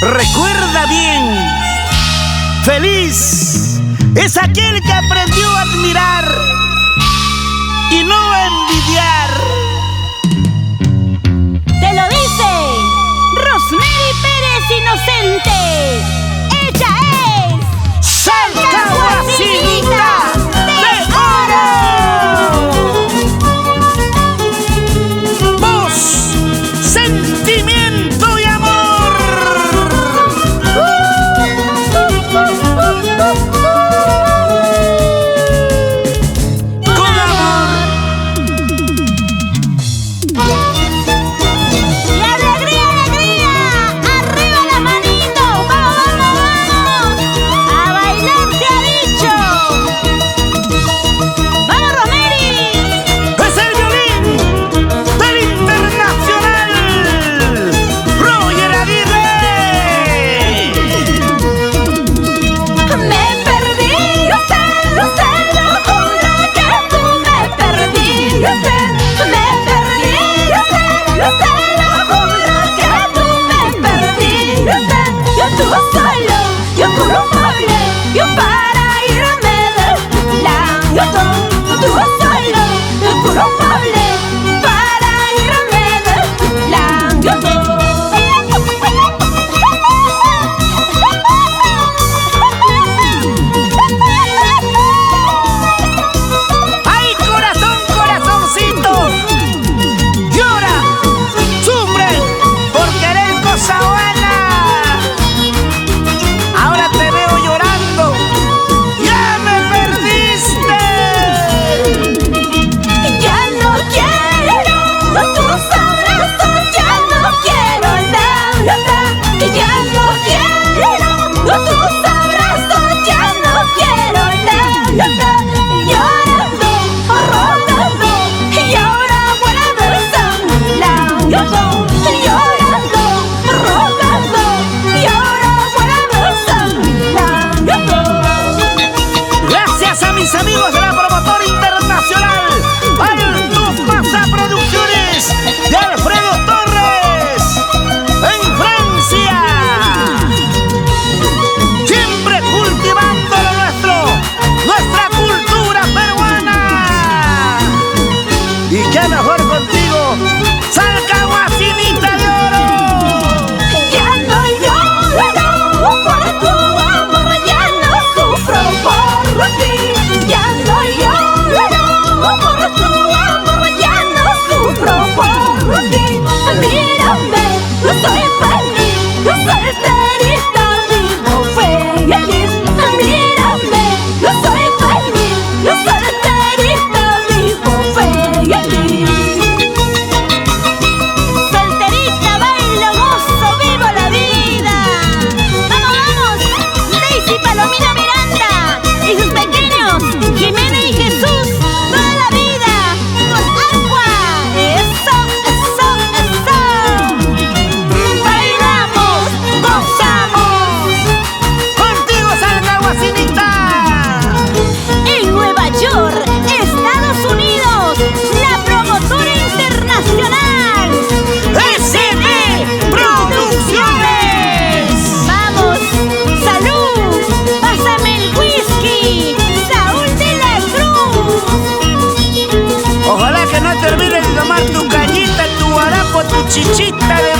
Recuerda bien, feliz es aquel que aprendió a admirar y no a envidiar. Te lo dice Rosmery Pérez Inocente. Ella es ¡Salca Guasinita de Oro! Voz, sentimiento y amor. Con amor. Y alegría, alegría. Arriba la manito. Vamos, vamos, vamos. A bailar te ha dicho. Vamos, Rosmery. Es el violín del Internacional Roger Aguirre. Me perdí, usted lo juro que tú me perdí, usted me perdí, usted lo juro que tú me perdí, usted yo estuve solo, yo culpable, yo para irme del plan, yo estuve solo, yo culpable, para irme del plan, yo ¡Ay, corazón, corazoncito! Llora, sufre por querer cosa buena. Ahora te veo llorando. ¡Ya me perdiste! Ya no quiero tus abrazos, ya no quiero nada. Ya no quiero tus abrazos, ya no quiero nada. Llorando, rogando y ahora vuelves a mi lado. Llorando, rogando y ahora vuelves a mi lado. Gracias a mis amigos de la promotora internacional Alto Pasa Producciones de Alfredo Torres en Francia. Siempre cultivando lo nuestro, nuestra cultura peruana. Y qué mejor contigo, Salca Guasinita de Oro. Ya no lloro por tu amor, ya no sufro por ti. Ya no lloro por tu amor, ya no sufro por ti. Mírame, yo soy feliz, yo soy solterita, vivo feliz. Mírame, yo soy feliz, yo soy solterita, vivo feliz. Solterita, bailo, gozo, vivo la vida. ¡Vamos, vamos! Daisy Palomino Miranda y sus pequeños, Jimena y Jesús, toda la vida con agua. ¡Eso, eso, eso! Bailamos, gozamos. Contigo, Salca Guasinita. En Nueva York, Estados Unidos, la promotora internacional. SD Producciones. Vamos, salud, pásame el whisky, Saúl de la Cruz. Ojalá que no termines de tomar tu cañita, tu guarapo, tu chichita de